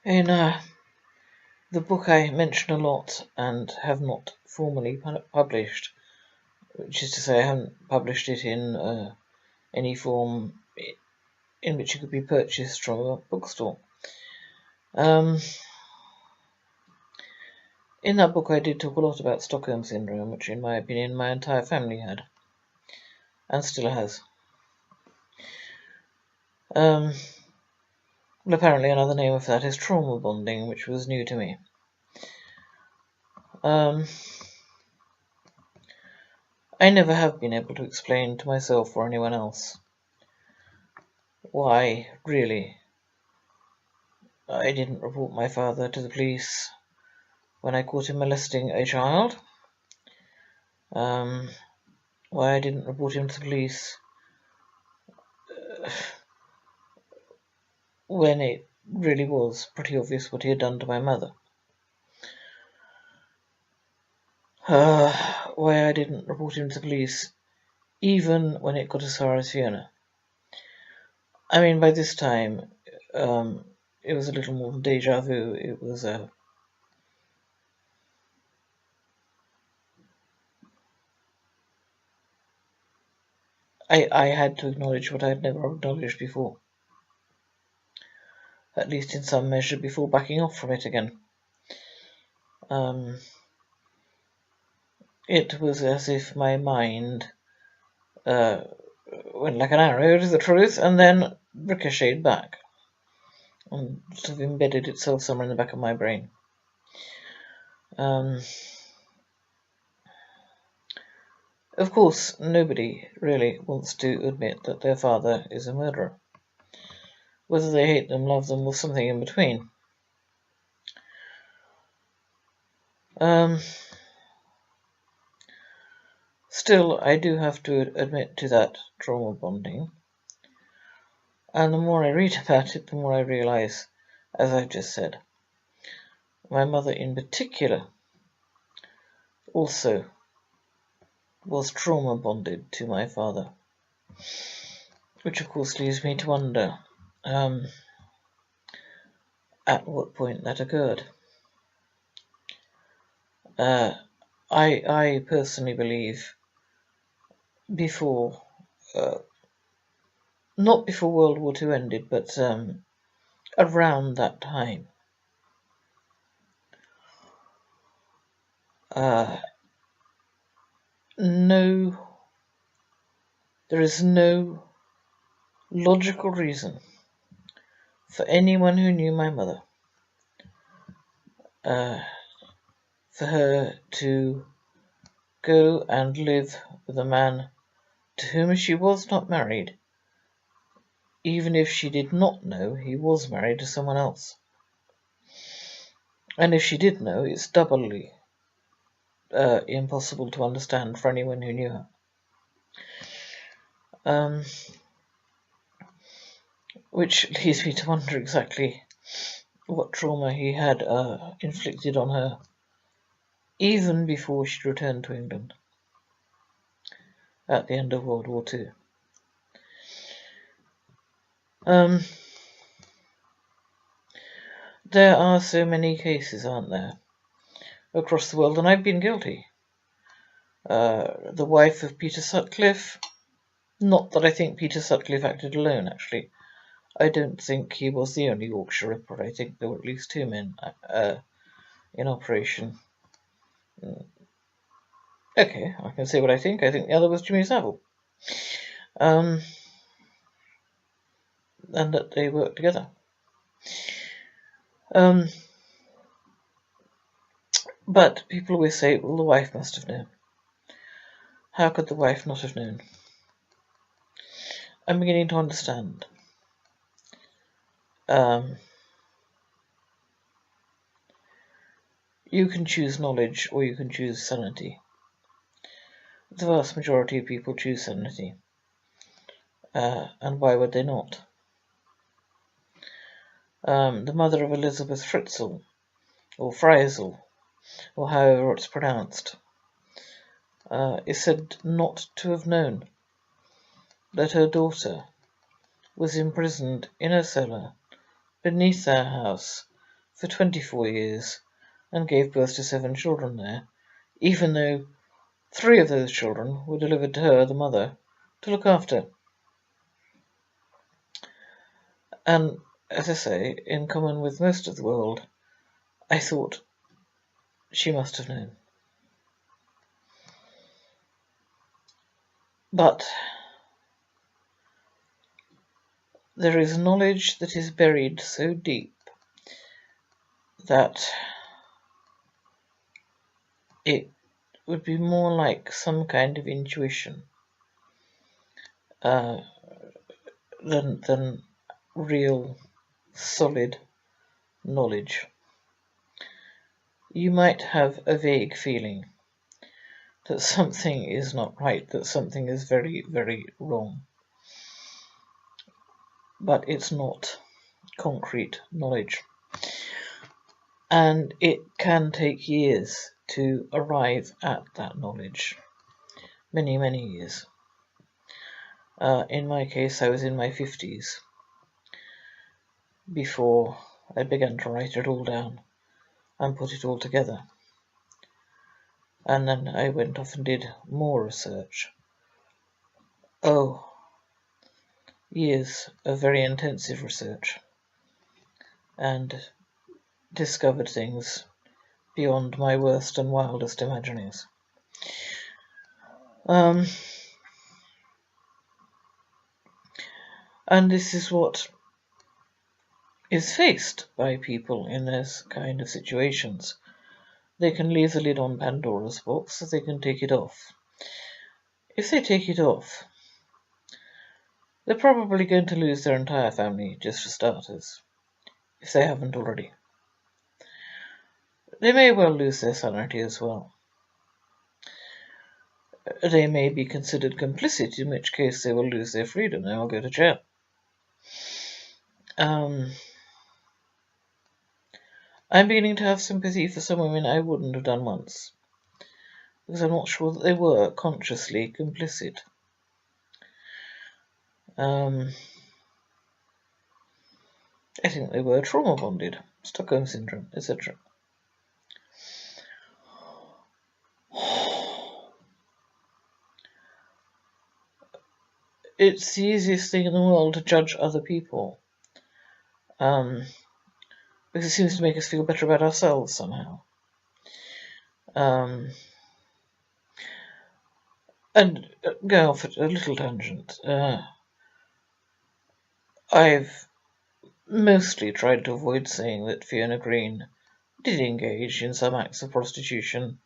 In the book I mention a lot and have not formally published, which is to say I haven't published it in any form in which it could be purchased from a bookstore. In that book I did talk a lot about Stockholm Syndrome, which in my opinion my entire family had, and still has. Well, apparently another name of that is trauma bonding, which was new to me. I never have been able to explain to myself or anyone else why, really, I didn't report my father to the police when I caught him molesting a child. Why I didn't report him to the police when it really was pretty obvious what he had done to my mother. Why I didn't report him to the police even when it got as far as Fiona. I mean, by this time, it was a little more than deja vu. It was I had to acknowledge what I had never acknowledged before, at least in some measure, before backing off from it again. It was as if my mind went like an arrow to the truth and then ricocheted back and sort of embedded itself somewhere in the back of my brain. Of course, nobody really wants to admit that their father is a murderer. Whether they hate them, love them, or something in between. Still, I do have to admit to that trauma bonding. And the more I read about it, the more I realize, as I've just said, my mother in particular also was trauma bonded to my father. Which of course leaves me to wonder at what point that occurred. I personally believe before, not before World War II ended, but around that time. There is no logical reason for anyone who knew my mother for her to go and live with a man to whom she was not married, even if she did not know he was married to someone else. And if she did know, it's doubly impossible to understand for anyone who knew her. Which leads me to wonder exactly what trauma he had inflicted on her, even before she returned to England at the end of World War II. There are so many cases, aren't there, across the world, and I've been guilty. The wife of Peter Sutcliffe, not that I think Peter Sutcliffe acted alone, actually. I don't think he was the only Yorkshire Ripper. I think there were at least two men in operation. Okay, I can say what I think. I think the other was Jimmy Savile. And that they worked together. But people always say, well, the wife must have known. How could the wife not have known? I'm beginning to understand. You can choose knowledge or you can choose sanity. The vast majority of people choose sanity. And why would they not? The mother of Elizabeth Fritzl, or Freisel, or however it's pronounced, is said not to have known that her daughter was imprisoned in a cellar beneath their house for 24 years and gave birth to 7 children there, even though 3 of those children were delivered to her, the mother, to look after. And, as I say, in common with most of the world, I thought she must have known. But there is knowledge that is buried so deep that it would be more like some kind of intuition than real, solid knowledge. You might have a vague feeling that something is not right, that something is very, very wrong. But it's not concrete knowledge. And it can take years to arrive at that knowledge. Many, many years. In my case, I was in my 50s before I began to write it all down and put it all together. And then I went off and did more research. Years of very intensive research, and discovered things beyond my worst and wildest imaginings. And this is what is faced by people in this kind of situations. They can leave the lid on Pandora's box, so they can take it off. If they take it off, they're probably going to lose their entire family, just for starters, if they haven't already. They may well lose their sanity as well. They may be considered complicit, in which case they will lose their freedom, they will go to jail. I'm beginning to have sympathy for some women I wouldn't have done once, because I'm not sure that they were consciously complicit. I think they were trauma bonded, Stockholm Syndrome, etc. It's the easiest thing in the world to judge other people, because it seems to make us feel better about ourselves somehow. And go off at a little tangent. I've mostly tried to avoid saying that Fiona Green did engage in some acts of prostitution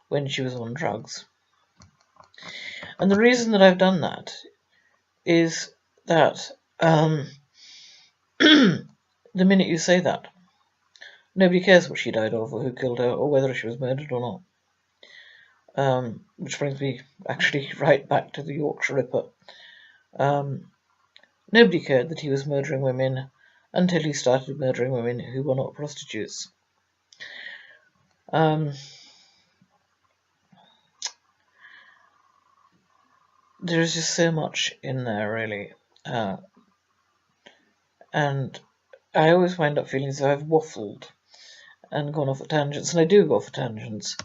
when she was on drugs. And the reason that I've done that is that the minute you say that, nobody cares what she died of or who killed her or whether she was murdered or not. Which brings me actually right back to the Yorkshire Ripper. Nobody cared that he was murdering women until he started murdering women who were not prostitutes. There is just so much in there, really. And I always wind up feeling as though I've waffled and gone off at tangents, and I do go off at tangents.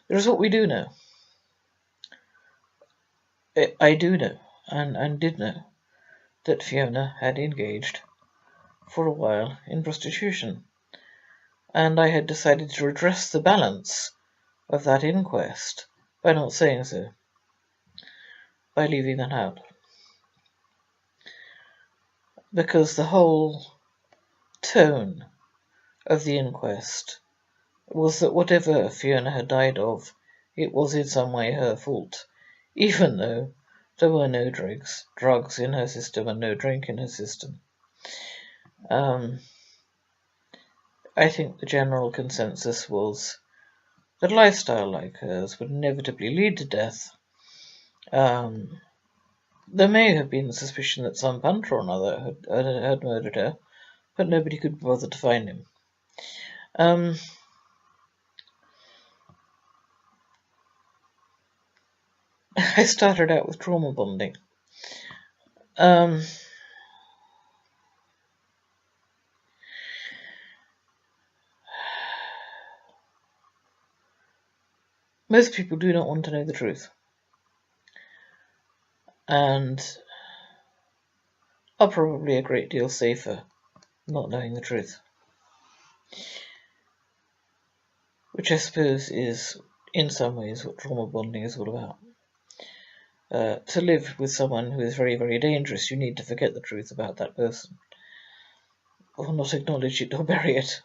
There's what we do know. I do know, and did know, that Fiona had engaged for a while in prostitution, and I had decided to redress the balance of that inquest by not saying so, by leaving that out. Because the whole tone of the inquest was that whatever Fiona had died of, it was in some way her fault, even though there were no drugs in her system and no drink in her system. I think the general consensus was that a lifestyle like hers would inevitably lead to death. There may have been the suspicion that some punter or another had murdered her, but nobody could be bothered to find him. I started out with trauma bonding. Most people do not want to know the truth, and are probably a great deal safer not knowing the truth. Which I suppose is, in some ways, what trauma bonding is all about. To live with someone who is very, very dangerous, you need to forget the truth about that person, or not acknowledge it or bury it.